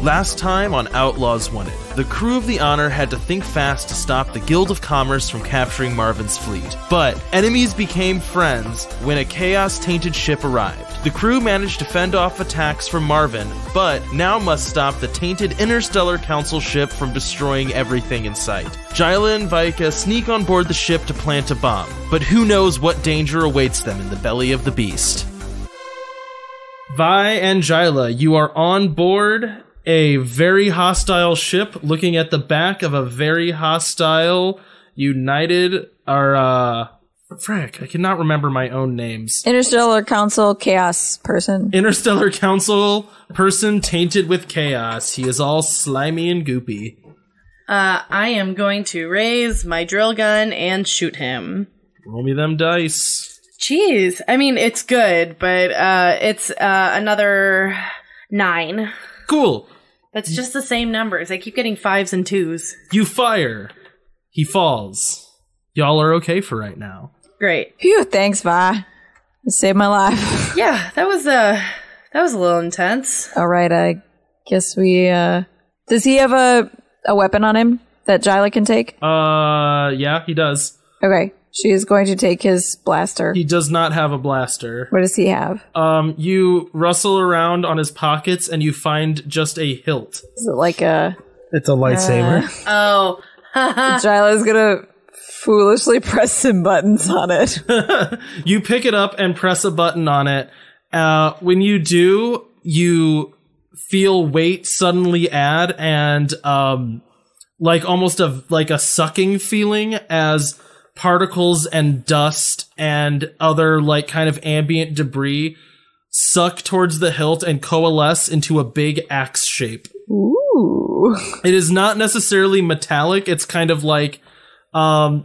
Last time on Outlaws Wanted, the crew of the Honor had to think fast to stop the Guild of Commerce from capturing Marvin's fleet. But enemies became friends when a chaos-tainted ship arrived. The crew managed to fend off attacks from Marvin, but now must stop the tainted Interstellar Council ship from destroying everything in sight. Jila and Vaika sneak on board the ship to plant a bomb, but who knows what danger awaits them in the belly of the beast. Vi and Jila, you are on board a very hostile ship looking at the back of a very hostile United, frick, I cannot remember my own names. Interstellar Council Chaos person. Interstellar Council person tainted with chaos. He is all slimy and goopy. I am going to raise my drill gun and shoot him. Roll me them dice. Jeez. I mean, it's good, but it's another 9. Cool. That's just the same numbers. I keep getting 5s and 2s. You fire. He falls. Y'all are okay for right now. Great. Phew, thanks, Vi. You saved my life. Yeah, that was a little intense. All right, I guess we, does he have a weapon on him that Jila can take? Yeah, he does. Okay, she is going to take his blaster. He does not have a blaster. What does he have? You rustle around on his pockets and you find just a hilt. Is it like a... It's a lightsaber. Oh. Jila's gonna foolishly press some buttons on it. You pick it up and press a button on it. When you do, you feel weight suddenly add and like almost like a sucking feeling as particles and dust and other like kind of ambient debris suck towards the hilt and coalesce into a big axe shape. Ooh. It is not necessarily metallic. It's kind of like, do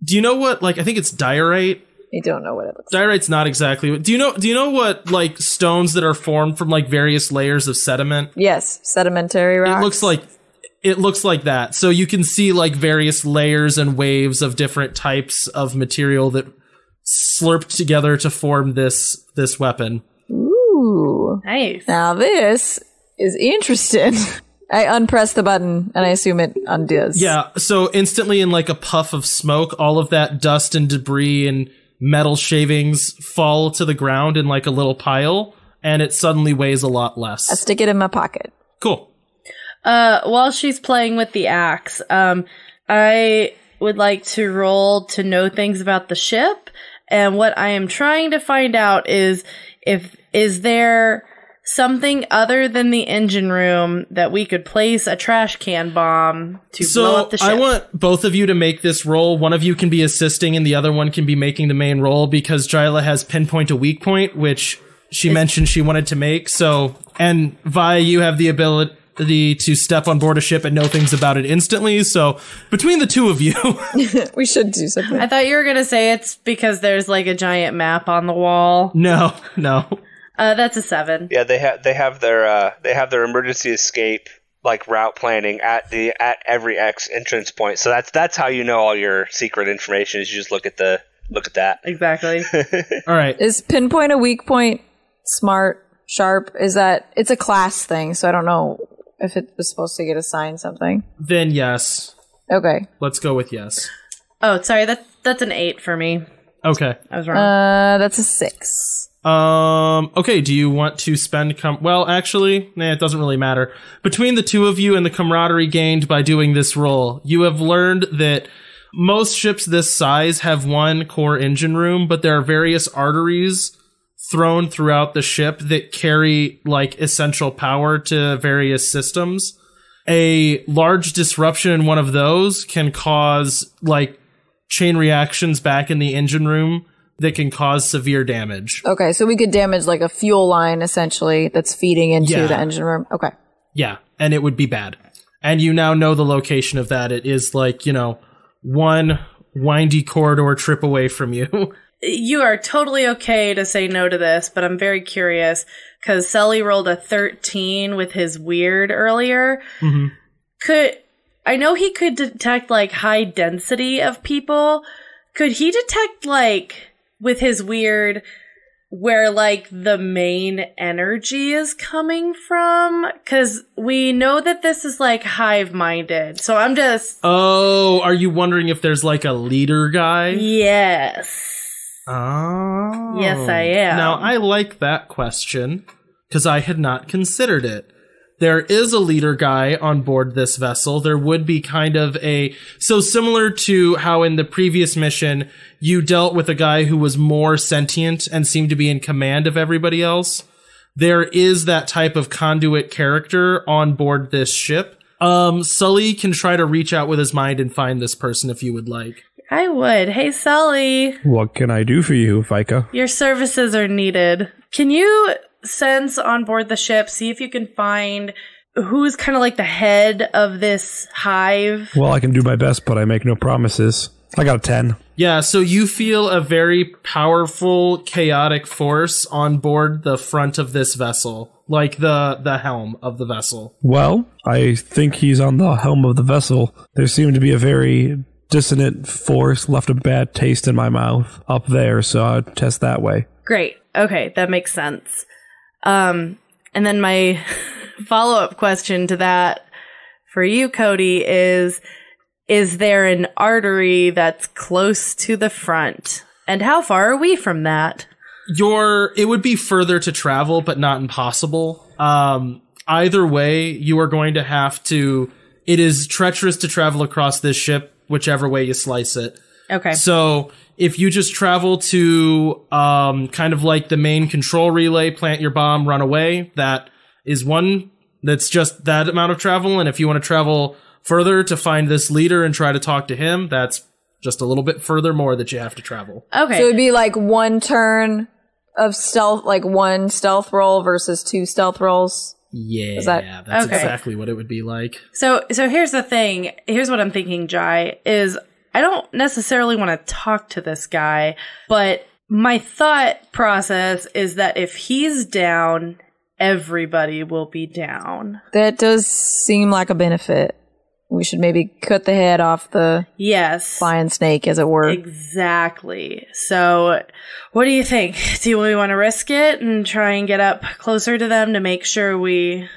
you know what, like, I think it's diorite. I don't know what it looks Diorite's not exactly. Do you know what, like, stones that are formed from, like, various layers of sediment? Yes, sedimentary rocks. It looks like that. So you can see, like, various layers and waves of different types of material that slurped together to form this weapon. Ooh. Nice. Now this is interesting. I unpress the button, and I assume it undoes. Yeah, so instantly in, like, a puff of smoke, all of that dust and debris and metal shavings fall to the ground in, like, a little pile, and it suddenly weighs a lot less. I stick it in my pocket. Cool. While she's playing with the axe, I would like to roll to know things about the ship, and what I am trying to find out is is there something other than the engine room that we could place a trash can bomb to blow up the ship. I want both of you to make this roll. One of you can be assisting and the other one can be making the main roll because Jila has pinpoint a weak point, which she mentioned she wanted to make. So, and Vi, you have the ability to step on board a ship and know things about it instantly. So between the two of you, we should do something. I thought you were going to say it's because there's like a giant map on the wall. No. That's a 7. Yeah, they have their emergency escape like route planning at every X entrance point. So that's how you know all your secret information is you just look at that. Exactly. All right. Is pinpoint a weak point smart, sharp? Is that it's a class thing, so I don't know if it was supposed to get assigned something. Then yes. Okay. Let's go with yes. Oh, sorry, that's an 8 for me. Okay. I was wrong. That's a 6. Okay, do you want to spend well, actually, it doesn't really matter. Between the two of you and the camaraderie gained by doing this roll, you have learned that most ships this size have one core engine room, but there are various arteries thrown throughout the ship that carry, like, essential power to various systems. A large disruption in one of those can cause, like, chain reactions back in the engine room that can cause severe damage. Okay, so we could damage like a fuel line essentially that's feeding into the engine room. Okay. Yeah, and it would be bad. And you now know the location of that. It is like, one windy corridor trip away from you. You are totally okay to say no to this, but I'm very curious because Sully rolled a 13 with his weird earlier. Mm-hmm. I know he could detect like high density of people. Could he detect like with his weird where like the main energy is coming from, because we know that this is like hive-minded. So I'm just... Oh, are you wondering if there's like a leader guy? Yes. Oh. Yes, I am. Now, I like that question because I had not considered it. There is a leader guy on board this vessel. There would be kind of so similar to how in the previous mission you dealt with a guy who was more sentient and seemed to be in command of everybody else. There is that type of conduit character on board this ship. Sully can try to reach out with his mind and find this person if you would like. I would. Hey, Sully. What can I do for you, Vaika? Your services are needed. Can you sense on board the ship, see if you can find who's kind of like the head of this hive? Well, I can do my best, but I make no promises. I got a 10. Yeah, so you feel a very powerful, chaotic force on board the front of this vessel, like the helm of the vessel. Well, I think he's on the helm of the vessel. There seemed to be a very dissonant force, left a bad taste in my mouth up there, so I'll test that way. Great. Okay, that makes sense. And then my follow-up question to that for you, Cody, is there an artery that's close to the front? And how far are we from that? It would be further to travel, but not impossible. Either way, you are going to have to, it is treacherous to travel across this ship, whichever way you slice it. Okay. So if you just travel to kind of like the main control relay, plant your bomb, run away, that is one that's just that amount of travel. And if you want to travel further to find this leader and try to talk to him, that's just a little bit further more that you have to travel. Okay. So it'd be like one turn of stealth, like one stealth roll versus 2 stealth rolls. Yeah, that's okay. Exactly what it would be like. So here's the thing. Here's what I'm thinking, Jai, is I don't necessarily want to talk to this guy, but my thought process is that if he's down, everybody will be down. That does seem like a benefit. We should maybe cut the head off the flying snake, as it were. Exactly. So what do you think? Do we want to risk it and try and get up closer to them to make sure we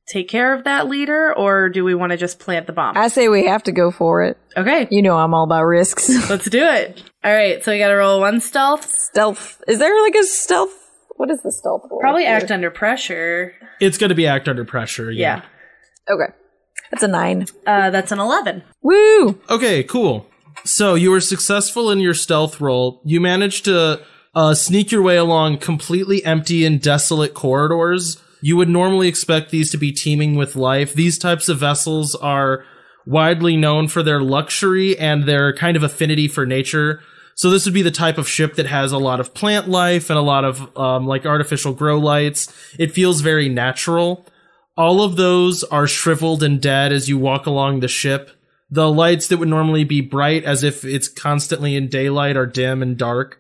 take care of that leader, or do we want to just plant the bomb? I say we have to go for it. Okay. You know I'm all about risks. Let's do it. All right, so we got to roll 1 stealth. Stealth. Is there like a stealth? What is the stealth roll? Probably act under pressure. It's going to be act under pressure. Yeah. Okay. That's a 9. That's an 11. Woo! Okay, cool. So you were successful in your stealth roll. You managed to sneak your way along completely empty and desolate corridors. You would normally expect these to be teeming with life. These types of vessels are widely known for their luxury and their kind of affinity for nature. So this would be the type of ship that has a lot of plant life and a lot of like artificial grow lights. It feels very natural. All of those are shriveled and dead as you walk along the ship. The lights that would normally be bright as if it's constantly in daylight are dim and dark.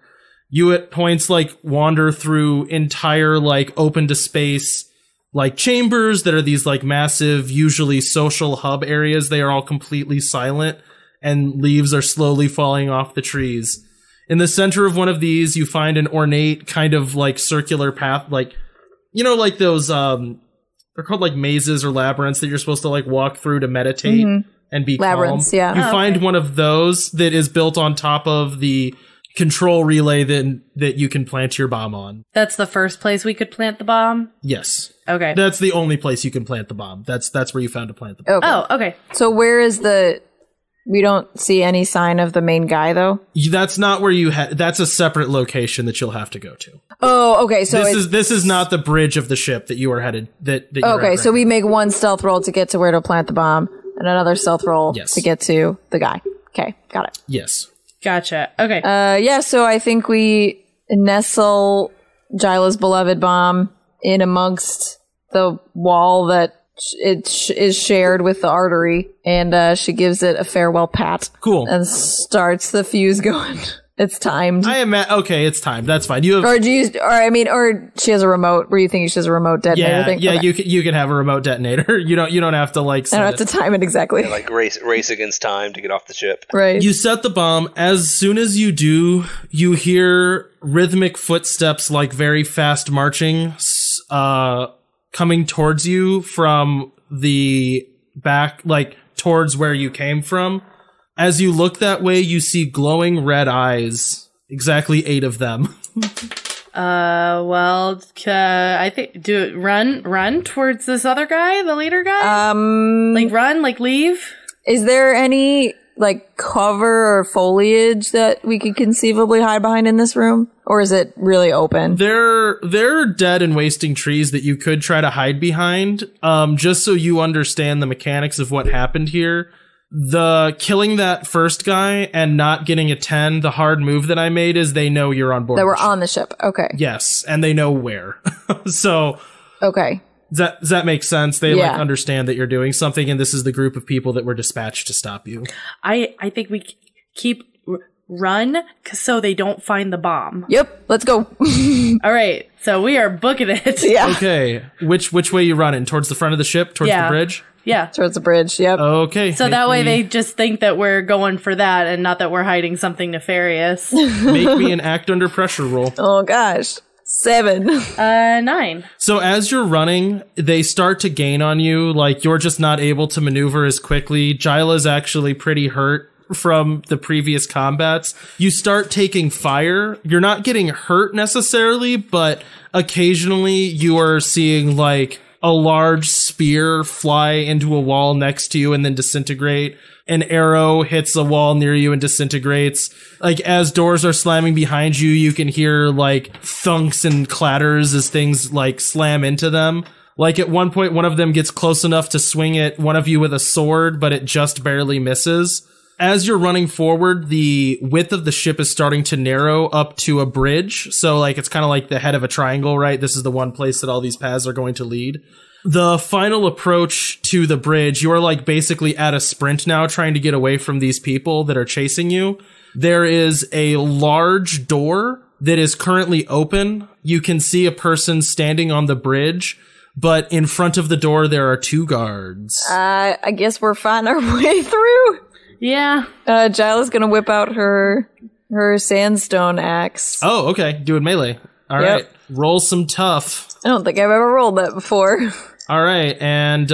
You at points like wander through entire like open to space like chambers that are these like massive, usually social hub areas. They are all completely silent and leaves are slowly falling off the trees. In the center of one of these, you find an ornate kind of like circular path, like, you know, like those, they're called like mazes or labyrinths that you're supposed to like walk through to meditate and be labyrinths, calm. Yeah. You find one of those that is built on top of the control relay that you can plant your bomb on. That's the first place we could plant the bomb? Yes. Okay. That's the only place you can plant the bomb. That's where you found to plant the bomb. Okay. Oh, okay. So where is we don't see any sign of the main guy, though? That's not where you that's a separate location that you'll have to go to. Oh, okay. So this is not the bridge of the ship that you are headed. That you okay. So we make one stealth roll to get to where to plant the bomb, and another stealth roll to get to the guy. Okay, got it. Yes. Gotcha. Okay. Yeah. So I think we nestle Jila's beloved bomb in amongst the wall that is shared with the artery, and she gives it a farewell pat. Cool. And starts the fuse going. It's timed. Okay, it's timed. That's fine. You have, or she has a remote. Were you thinking she has a remote detonator thing? Yeah, Okay. you can have a remote detonator. You don't have to like. I don't have to time it exactly. Like race against time to get off the ship. Right. You set the bomb. As soon as you do, you hear rhythmic footsteps, like very fast marching, coming towards you from the back, like towards where you came from. As you look that way, you see glowing red eyes. Exactly 8 of them. I think run towards this other guy, the leader guy. Leave. Is there any like cover or foliage that we could conceivably hide behind in this room, or is it really open? There are dead and wasting trees that you could try to hide behind. Just so you understand the mechanics of what happened here. The killing that first guy and not getting a 10, the hard move that I made is they know you're on board. That we're on the ship. Okay. Yes, and they know where. So okay. Does that make sense? They like understand that you're doing something, and this is the group of people that were dispatched to stop you. I think we keep run so they don't find the bomb. Yep. Let's go. All right. So we are booking it. Yeah. Okay. Which way you running? Towards the front of the ship? Towards the bridge? Yeah. Towards the bridge. Yep. Okay. So that way they just think that we're going for that and not that we're hiding something nefarious. Make me an act under pressure roll. Oh gosh. 7. 9. So as you're running, they start to gain on you. Like you're just not able to maneuver as quickly. Jila's actually pretty hurt from the previous combats. You start taking fire. You're not getting hurt necessarily, but occasionally you are seeing like a large spear fly into a wall next to you and then disintegrate. An arrow hits a wall near you and disintegrates. Like as doors are slamming behind you, you can hear like thunks and clatters as things like slam into them. Like at one point, one of them gets close enough to swing at one of you with a sword, but it just barely misses. As you're running forward, the width of the ship is starting to narrow up to a bridge. So like it's kind of like the head of a triangle, right? This is the one place that all these paths are going to lead. The final approach to the bridge, you're like basically at a sprint now, trying to get away from these people that are chasing you. There is a large door that is currently open. You can see a person standing on the bridge, but in front of the door, there are 2 guards. I guess we're finding our way through. Yeah. Jila's gonna whip out her sandstone axe. Oh, okay. Do it melee. All right. Roll some tough. I don't think I've ever rolled that before. All right. And,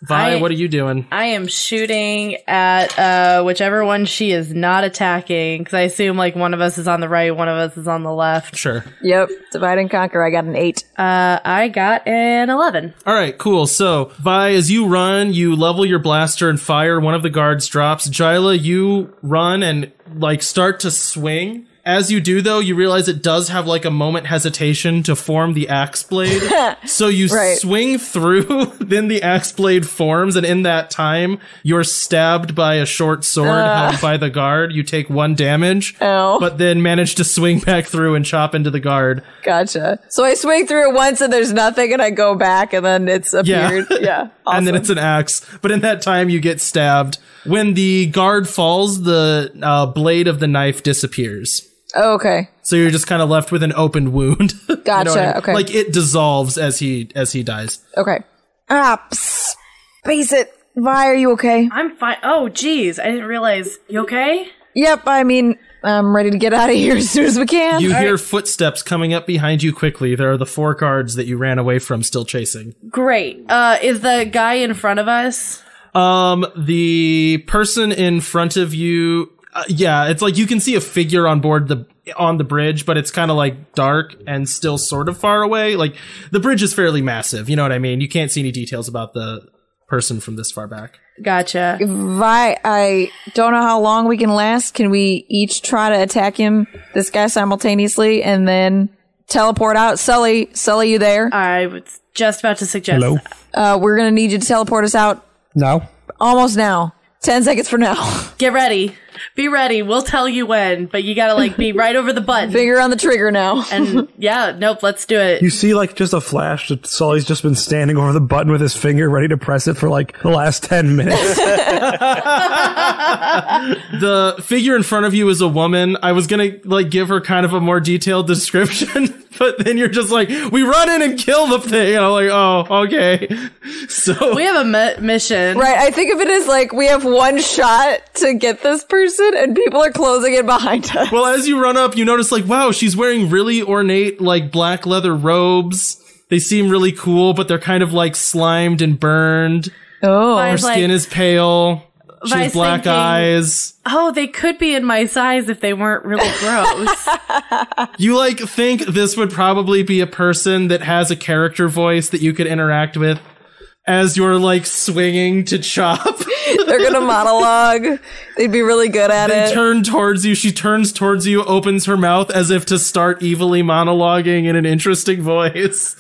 Vi, what are you doing? I am shooting at whichever one she is not attacking, because I assume like one of us is on the right, one of us is on the left. Sure. Yep. Divide and conquer. I got an 8. I got an 11. All right, cool. So, Vi, as you run, you level your blaster and fire. One of the guards drops. Jila, you run and like start to swing. As you do, though, you realize it does have like a moment hesitation to form the axe blade. So you swing through, then the axe blade forms, and in that time, you're stabbed by a short sword held by the guard. You take 1 damage, but then manage to swing back through and chop into the guard. Gotcha. So I swing through it once and there's nothing, and I go back, and then it's appeared. Yeah. Awesome. And then it's an axe. But in that time, you get stabbed. When the guard falls, the blade of the knife disappears. Oh, okay. So you're just kind of left with an open wound. Gotcha. You know what I mean? Okay. Like it dissolves as he dies. Okay. Space it. Vi, are you okay? I'm fine. Oh, geez. I didn't realize. You okay? Yep. I mean, I'm ready to get out of here as soon as we can. You hear footsteps coming up behind you quickly. There are the 4 guards that you ran away from still chasing. Great. Is the guy in front of us? The person in front of you, it's like you can see a figure on the bridge, but it's kind of like dark and still sort of far away. Like the bridge is fairly massive. You know what I mean? You can't see any details about the person from this far back. Gotcha. Vi, I don't know how long we can last. Can we each try to attack this guy simultaneously, and then teleport out? Sully, you there? I was just about to suggest Hello? that. We're gonna need you to teleport us out. No. Almost now. 10 seconds from now. Get ready. Be ready. We'll tell you when, but you gotta like be right over the button. Finger on the trigger now. And yeah, nope, let's do it. You see, like, just a flash that Sully's just been standing over the button with his finger ready to press it for, like, the last 10 minutes. The figure in front of you is a woman. I was gonna, like, give her kind of a more detailed description, but then you're just like, we run in and kill the thing. And I'm like, oh, okay. So We have a mission. Right, I think of it as like we have one shot to get this person and people are closing in behind us. well, as you run up, you notice like, wow, she's wearing really ornate, like, black leather robes. They seem really cool, but they're kind of like slimed and burned. Oh. Her Vi's like, skin is pale. She has Vi's black thinking, eyes. oh, they could be in my size if they weren't really gross. You, like, think this would probably be a person that has a character voice that you could interact with as you're, like, swinging to chop. They're gonna monologue. They'd be really good at They it. turn towards you. She turns towards you, opens her mouth as if to start evilly monologuing in an interesting voice.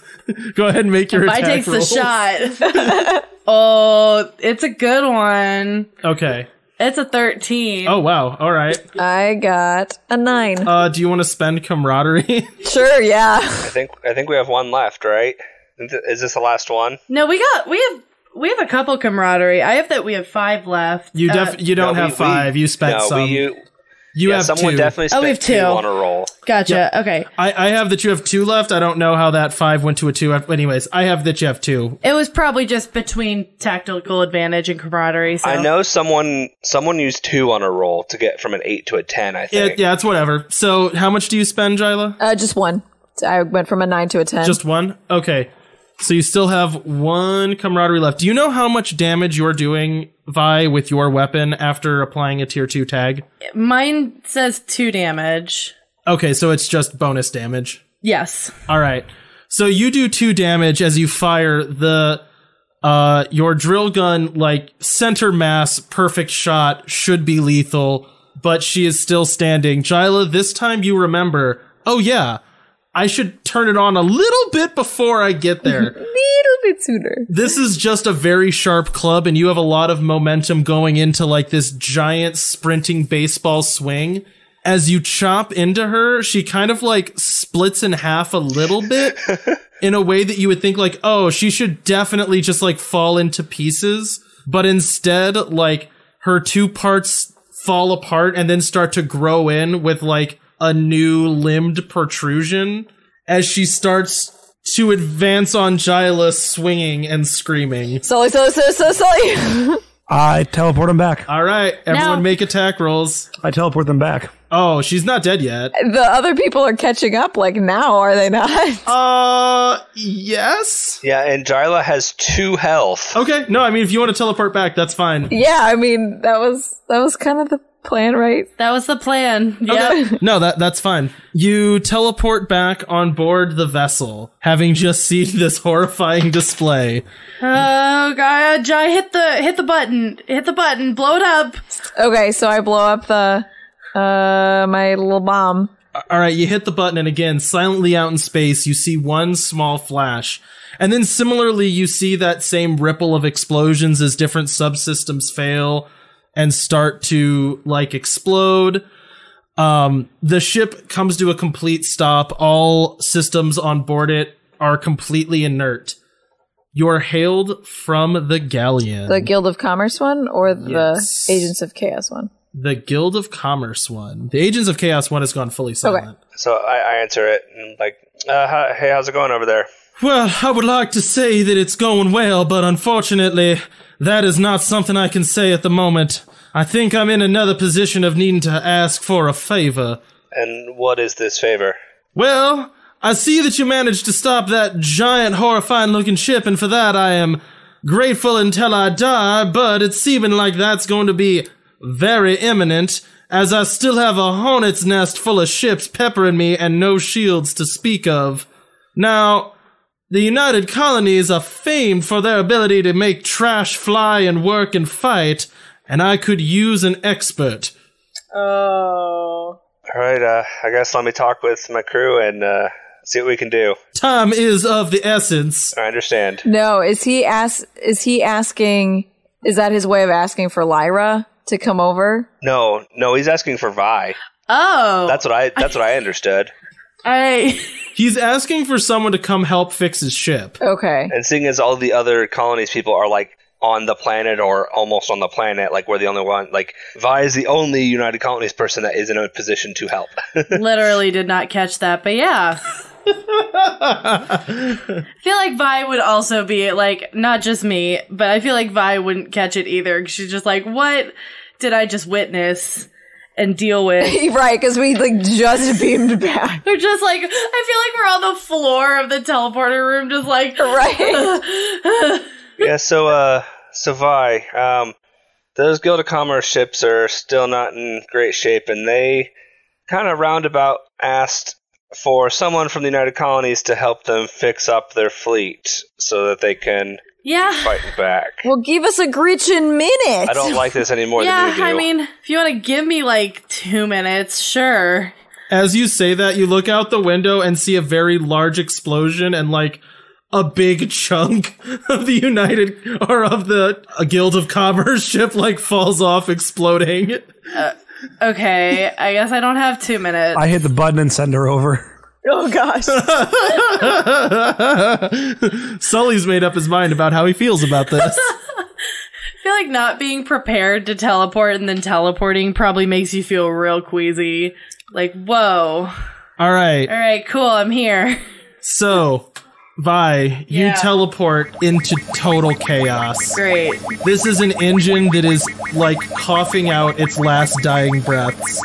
Go ahead and make your Vi attack takes the rolls. shot. Oh, it's a good one. Okay. It's a 13. Oh, wow. All right. I got a 9. Do you want to spend camaraderie? Sure, yeah. I think we have one left, right? Is this the last one? No, we have a couple camaraderie. I have that we have 5 left. You you don't No, have 5. You spent No, some. You have someone 2. definitely spent we have 2 on a roll. Gotcha. Okay. I have that you have 2 left. I don't know how that 5 went to a 2. Anyways, I have that you have 2. It was probably just between tactical advantage and camaraderie. So. I know someone used 2 on a roll to get from an 8 to a 10, I think. Yeah, it's whatever. So how much do you spend, Jila? Just 1. I went from a 9 to a 10. Just 1? Okay. So you still have 1 camaraderie left. Do you know how much damage you're doing, Vi, with your weapon after applying a tier 2 tag? Mine says 2 damage. Okay, so it's just bonus damage. Yes. All right. So you do 2 damage as you fire the your drill gun, like, center mass, perfect shot, should be lethal, but she is still standing. Jila, this time you remember, oh yeah, I should turn it on a little bit before I get there. little bit sooner. This is just a very sharp club, and you have a lot of momentum going into, like, this giant sprinting baseball swing. As you chop into her, she kind of, like, splits in half a little bit in a way that you would think, like, oh, she should definitely just, like, fall into pieces. But instead, like, her 2 parts fall apart and then start to grow in with, like, a new limbed protrusion as she starts to advance on Jila, swinging and screaming. Sully. I teleport him back. All right, everyone No. make attack rolls. I teleport them back. Oh, she's not dead yet. The other people are catching up, like, now, are they not? Yes? Yeah, and Jila has 2 health. Okay, no, I mean, if you want to teleport back, that's fine. Yeah, I mean, that was kind of the plan, right? That was the plan. Yeah. Okay. No, that's fine. You teleport back on board the vessel, having just seen this horrifying display. Oh god, Jai, hit the button. Hit the button. Blow it up. Okay, so I blow up the my little bomb. All right, you hit the button, and again, silently out in space, you see one small flash. And then similarly, you see that same ripple of explosions as different subsystems fail and start to, like, explode. The ship comes to a complete stop. All systems on board it are completely inert. You are hailed from the galleon. The Guild of Commerce one or the Yes. Agents of Chaos one? The Guild of Commerce one. The Agents of Chaos one has gone fully silent. So I answer it, and like, hey, how's it going over there? Well, I would like to say that it's going well, but unfortunately, that is not something I can say at the moment. I think I'm in another position of needing to ask for a favor. And what is this favor? Well, I see that you managed to stop that giant, horrifying-looking ship, and for that I am grateful until I die, but it's seeming like that's going to be very imminent, as I still have a hornet's nest full of ships peppering me and no shields to speak of. Now, the United Colonists are famed for their ability to make trash fly and work and fight, and I could use an expert. Oh. All right, I guess let me talk with my crew and see what we can do. Time is of the essence. I understand. No, is he asking, is that his way of asking for Lyra to come over? No, he's asking for Vi. Oh. That's what I understood. He's asking for someone to come help fix his ship. Okay. And seeing as all the other colonies people are like on the planet or almost on the planet, like we're the only one, like Vi is the only United Colonists person that is in a position to help. Literally did not catch that, but yeah. I feel like Vi would also be like, not just me, but I feel like Vi wouldn't catch it either. She's just like, what did I just witness and deal with? Right, because we like just beamed back. They're just like, I feel like we're on the floor of the teleporter room, just like, right. Yeah, so Vi, those Guild of Commerce ships are still not in great shape, and they kind of roundabout asked for someone from the United Colonies to help them fix up their fleet so that they can keep fighting back. Well, give us a Gretchen minute. I don't like this anymore than you do. I mean, if you want to give me like 2 minutes, sure. As you say that, you look out the window and see a very large explosion and like a big chunk of the a Guild of Commerce ship like falls off exploding. Okay, I guess I don't have 2 minutes. I hit the button and send her over. Oh, gosh. Sully's made up his mind about how he feels about this. I feel like not being prepared to teleport and then teleporting probably makes you feel real queasy. Like, whoa. All right, cool, I'm here. So, Vi, you teleport into total chaos. Great. This is an engine that is, like, coughing out its last dying breaths.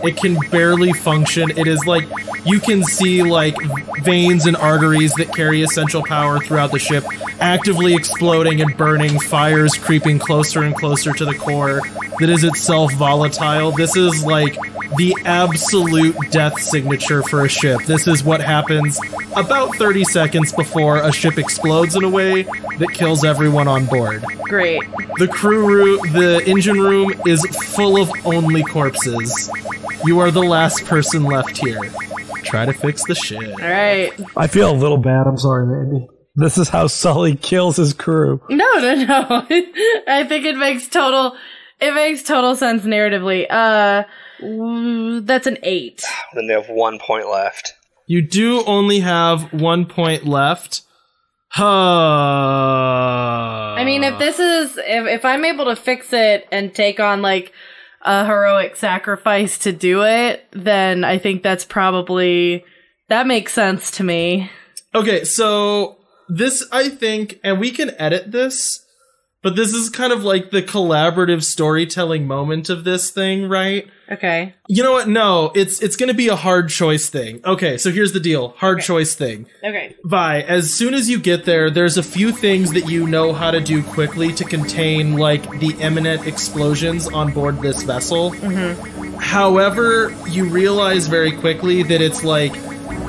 It can barely function. It is, like, you can see, like, veins and arteries that carry essential power throughout the ship actively exploding and burning, fires creeping closer and closer to the core that is itself volatile. This is, like, the absolute death signature for a ship. This is what happens about 30 seconds before a ship explodes in a way that kills everyone on board. Great. The engine room is full of only corpses. You are the last person left here. Try to fix the shit. Alright. I feel a little bad. I'm sorry, Mandy. This is how Sully kills his crew. No. I think it makes total sense narratively. That's an 8. Then they have 1 point left. You do only have 1 point left. I mean, if I'm able to fix it and take on, like, a heroic sacrifice to do it, then I think that makes sense to me. Okay, so this, I think, and we can edit this, but this is kind of like the collaborative storytelling moment of this thing, right? Okay. You know what? No, it's going to be a hard choice thing. Okay, so here's the deal. Hard choice thing. Okay. Vi, as soon as you get there's a few things that you know how to do quickly to contain, like, the imminent explosions on board this vessel. Mm-hmm. However, you realize very quickly that it's, like,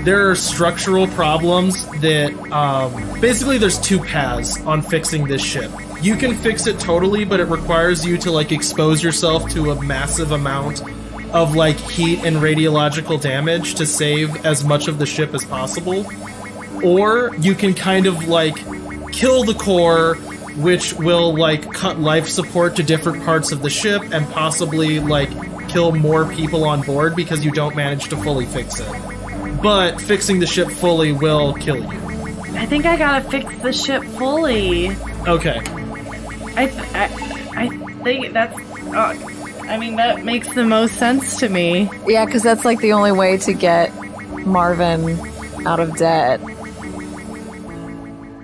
there are structural problems that, basically there's 2 paths on fixing this ship. You can fix it totally, but it requires you to, like, expose yourself to a massive amount of, like, heat and radiological damage to save as much of the ship as possible. Or you can kind of, like, kill the core, which will, like, cut life support to different parts of the ship and possibly, like, kill more people on board because you don't manage to fully fix it. But fixing the ship fully will kill you. I think I gotta fix the ship fully. Okay. I think that's... I mean, that makes the most sense to me. Yeah, because that's like the only way to get Marvin out of debt.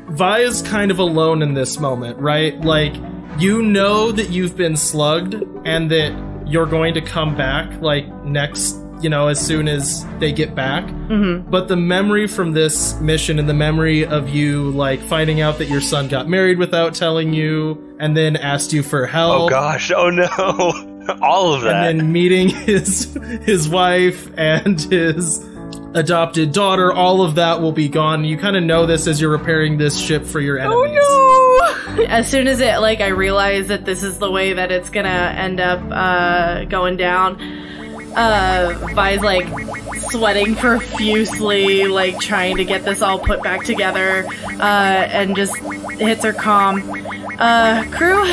Vi is kind of alone in this moment, right? Like, you know that you've been slugged and that you're going to come back, like, next, you know, as soon as they get back. Mm-hmm. But the memory from this mission and the memory of you, like, finding out that your son got married without telling you and then asked you for help. Oh gosh, oh no. All of that. And then meeting his wife and his adopted daughter, all of that will be gone. You kind of know this as you're repairing this ship for your enemies. Oh no! As soon as it, like, I realize that this is the way that it's gonna end up going down, Vi's like sweating profusely, like trying to get this all put back together, and just hits her comm. Crew,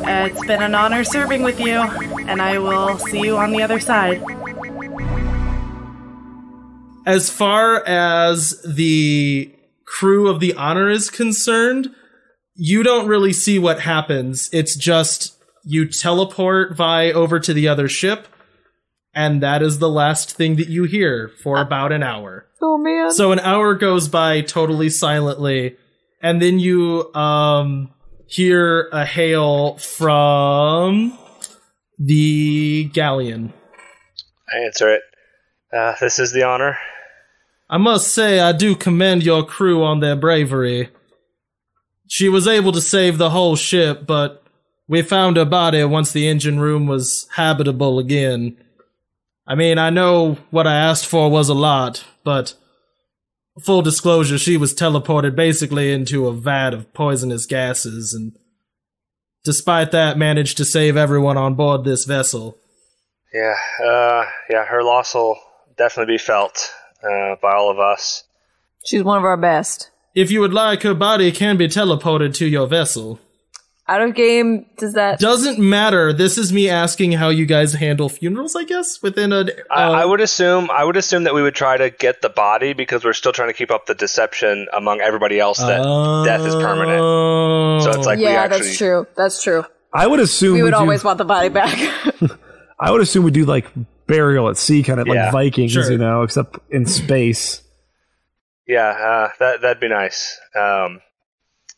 it's been an honor serving with you, and I will see you on the other side. As far as the crew of the Honor is concerned, you don't really see what happens. It's just you teleport Vi over to the other ship, and that is the last thing that you hear for about an hour. Oh, man. So an hour goes by totally silently, and then you hear a hail from the galleon. I answer it. This is the Honor. I must say I do commend your crew on their bravery. She was able to save the whole ship, but we found her body once the engine room was habitable again. I mean, I know what I asked for was a lot, but full disclosure, she was teleported basically into a vat of poisonous gases, and despite that, managed to save everyone on board this vessel. Yeah, her loss will definitely be felt by all of us. She's one of our best. If you would like, her body can be teleported to your vessel. Out of game, does that... Doesn't matter. This is me asking how you guys handle funerals, I guess, within a... I would assume that we would try to get the body because we're still trying to keep up the deception among everybody else that death is permanent. So it's like that's true. That's true. I would assume we would always want the body back. I would assume we do like burial at sea, kind of like Vikings, sure. you know, except in space. Yeah, that'd be nice.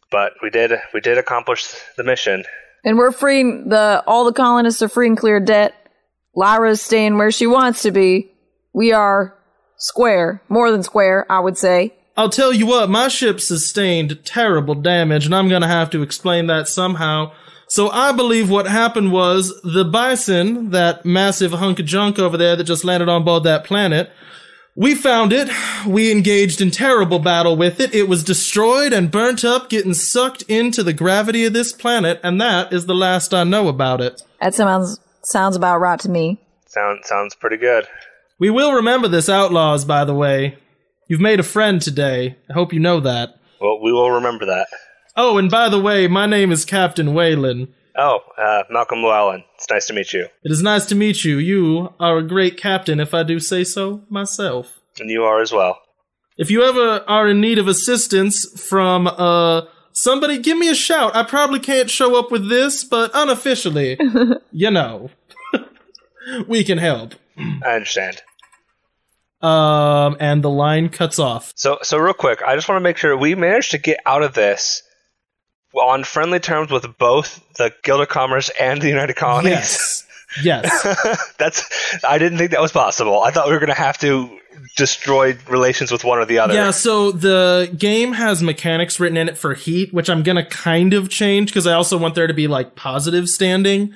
But we did accomplish the mission. And we're freeing all the colonists are free and clear of debt. Lyra's staying where she wants to be. We are square, more than square, I would say. I'll tell you what, my ship sustained terrible damage, and I'm gonna have to explain that somehow. So I believe what happened was the Bison, that massive hunk of junk over there that just landed on board that planet, we found it, we engaged in terrible battle with it, it was destroyed and burnt up, getting sucked into the gravity of this planet, and that is the last I know about it. That sounds about right to me. Sounds pretty good. We will remember this, Outlaws, by the way. You've made a friend today. I hope you know that. Well, we will remember that. Oh, and by the way, my name is Captain Whalen. Oh, Malcolm Llewellyn. It's nice to meet you. It is nice to meet you. You are a great captain, if I do say so myself. And you are as well. If you ever are in need of assistance from somebody, give me a shout. I probably can't show up with this, but unofficially, you know, we can help. I understand. And the line cuts off. So real quick, I just want to make sure we managed to get out of this on friendly terms with both the Guild of Commerce and the United Colonists. Yes. I didn't think that was possible. I thought we were going to have to destroy relations with one or the other. Yeah, so the game has mechanics written in it for heat, which I'm going to kind of change because I also want there to be like positive standing.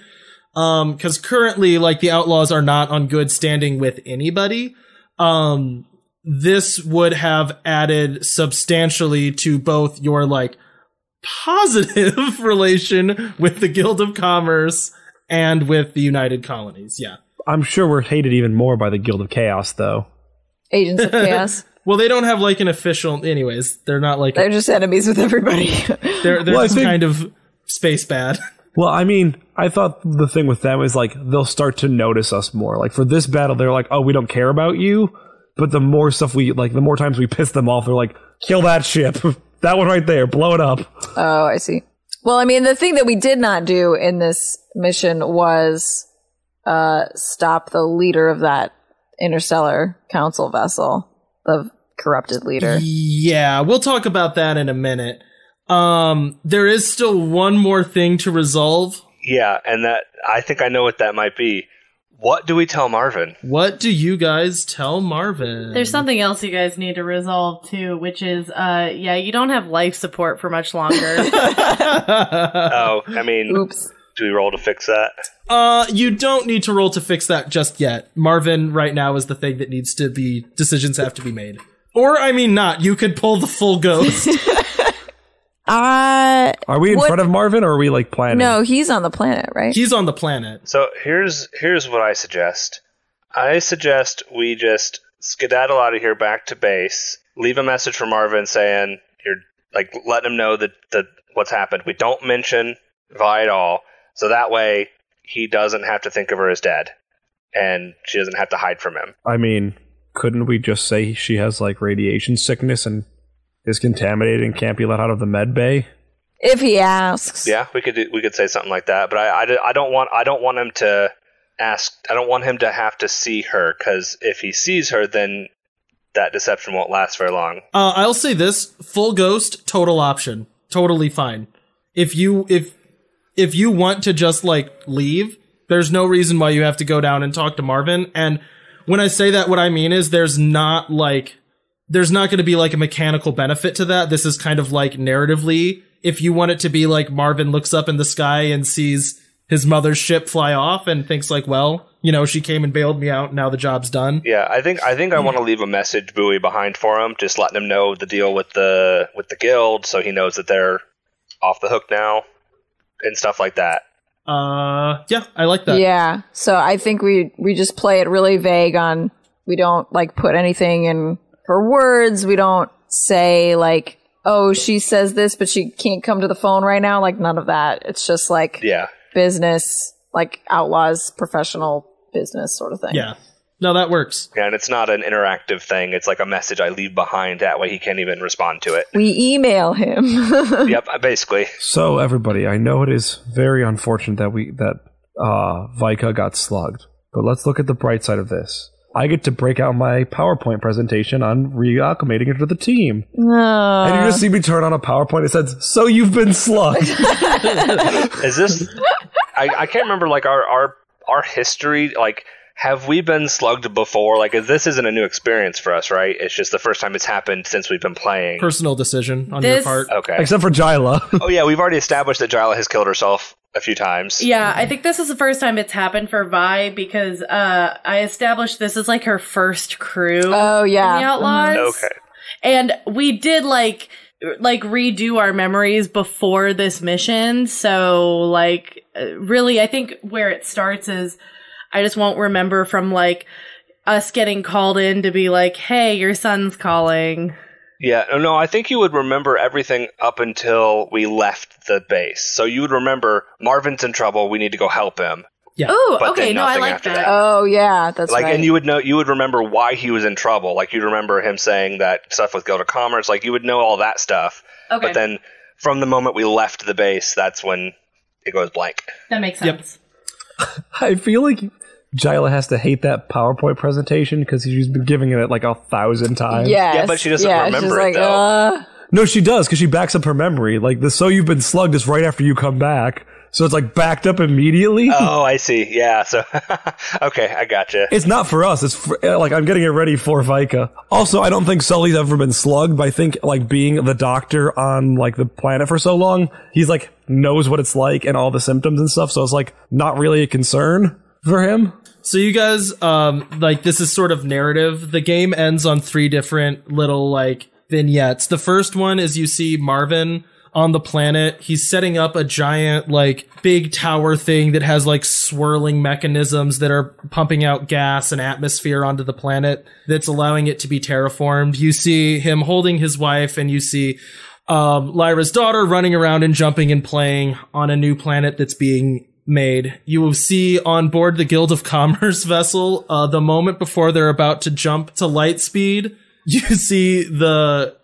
Because currently, like, the Outlaws are not on good standing with anybody. This would have added substantially to both your, like, positive relation with the Guild of Commerce and with the United Colonies. Yeah. I'm sure we're hated even more by the Guild of Chaos, though. Agents of Chaos. Well, they don't have, like, an official... Anyways, they're not, like... They're just enemies with everybody. they're just kind of space bad. Well, I mean, I thought the thing with them is, like, they'll start to notice us more. Like, for this battle, they're like, oh, we don't care about you. But the more stuff the more times we piss them off, they're like, kill that ship. That one right there. Blow it up. Oh, I see. Well, I mean, the thing that we did not do in this mission was stop the leader of that interstellar council vessel, the corrupted leader. Yeah, we'll talk about that in a minute. There is still one more thing to resolve. Yeah, and that I think I know what that might be. What do we tell Marvin? What do you guys tell Marvin? There's something else you guys need to resolve too, which is, you don't have life support for much longer. Oh, I mean, oops. Do we roll to fix that? You don't need to roll to fix that just yet. Marvin right now is the thing that needs to be, decisions have to be made. Or, I mean, not. You could pull the full ghost. Are we in front of Marvin, or are we, like, planning? No, he's on the planet, right? He's on the planet. So here's what I suggest. I suggest we just skedaddle out of here back to base, leave a message for Marvin saying, letting him know that what's happened. We don't mention Vi at all, so that way he doesn't have to think of her as dead, and she doesn't have to hide from him. I mean, couldn't we just say she has like radiation sickness and is contaminated and can't be let out of the med bay? If he asks. Yeah, we could say something like that, but I don't want him to ask. I don't want him to have to see her, because if he sees her, then that deception won't last very long. I'll say this: full ghost, total option, totally fine. If you want to just like leave, there's no reason why you have to go down and talk to Marvin. And when I say that, what I mean is there's not going to be like a mechanical benefit to that. This is kind of like narratively. If you want it to be like Marvin looks up in the sky and sees his mother's ship fly off and thinks like, well, she came and bailed me out. Now the job's done. Yeah, I think I want to leave a message buoy behind for him, just letting him know the deal with the guild, so he knows that they're off the hook now and stuff like that. Yeah, I like that. Yeah, so I think we just play it really vague on, we don't like put anything in her words. We don't say like, oh, she says this, but she can't come to the phone right now. Like none of that. It's just like business, like Outlaws, professional business sort of thing. Yeah. No, that works. Yeah, and it's not an interactive thing. It's like a message I leave behind. That way he can't even respond to it. We email him. Yep, basically. So everybody, I know it is very unfortunate that Vaika got slugged, but let's look at the bright side of this. I get to break out my PowerPoint presentation on reacclimating into the team. And you just see me turn on a PowerPoint. It says, "So you've been slugged." Is this... I can't remember, like, our history, like... Have we been slugged before? Like, this isn't a new experience for us, right? It's just the first time it's happened since we've been playing. Personal decision on your part. Okay. Except for Jila. Oh, yeah, we've already established that Jila has killed herself a few times. Yeah, I think this is the first time it's happened for Vi, because I established this is like her first crew. Oh, yeah. In the Outlaws. Okay. And we did like redo our memories before this mission. So, like, really, I think where it starts is... I just won't remember from, like, us getting called in to be like, hey, your son's calling. Yeah, no, I think you would remember everything up until we left the base. So you would remember, Marvin's in trouble, we need to go help him. Yeah. Oh, But okay, then no, I nothing like after that. Oh, yeah, that's Like, right. and you would remember why he was in trouble. Like, you'd remember him saying that stuff with Guild of Commerce. Like, you would know all that stuff. Okay. But then, from the moment we left the base, that's when it goes blank. That makes sense. I feel like Jila has to hate that PowerPoint presentation because she's been giving it like 1,000 times. Yes. Yeah, but she doesn't remember she's it, like, though. No, she does, because she backs up her memory. Like, the "so you've been slugged" is right after you come back. So it's like backed up immediately. Oh, I see. Yeah, so... okay, I gotcha. It's not for us. It's for, like, I'm getting it ready for Vaika. Also, I don't think Sully's ever been slugged, but I think, like, being the doctor on, like, the planet for so long, he's, like, knows what it's like and all the symptoms and stuff, so it's, like, not really a concern for him. So you guys, like, this is sort of narrative. The game ends on 3 different little, like, vignettes. The first one is you see Marvin on the planet. He's setting up a giant, like, big tower thing that has, like, swirling mechanisms that are pumping out gas and atmosphere onto the planet that's allowing it to be terraformed. You see him holding his wife, and you see Lyra's daughter running around and jumping and playing on a new planet that's being made. You will see on board the Guild of Commerce vessel, the moment before they're about to jump to light speed, you see the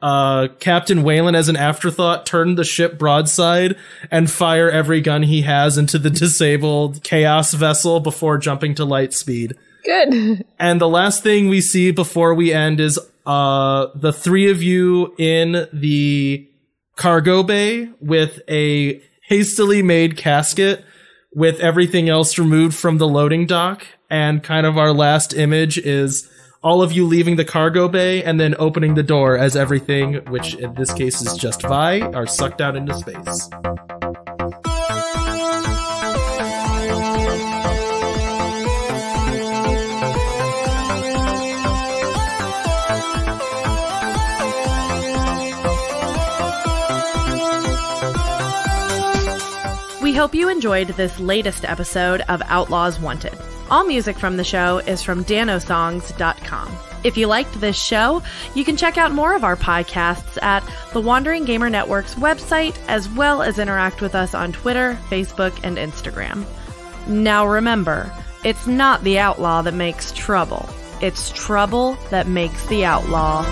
Captain Whalen, as an afterthought, turn the ship broadside and fire every gun he has into the disabled Chaos vessel before jumping to light speed. Good. And the last thing we see before we end is the 3 of you in the cargo bay with a hastily made casket with everything else removed from the loading dock. And kind of our last image is all of you leaving the cargo bay and then opening the door as everything, which in this case is just Vi, are sucked out into space. We hope you enjoyed this latest episode of Outlaws Wanted. All music from the show is from danosongs.com. If you liked this show, you can check out more of our podcasts at the Wandering Gamer Network's website, as well as interact with us on Twitter, Facebook, and Instagram. Now remember, it's not the outlaw that makes trouble. It's trouble that makes the outlaw.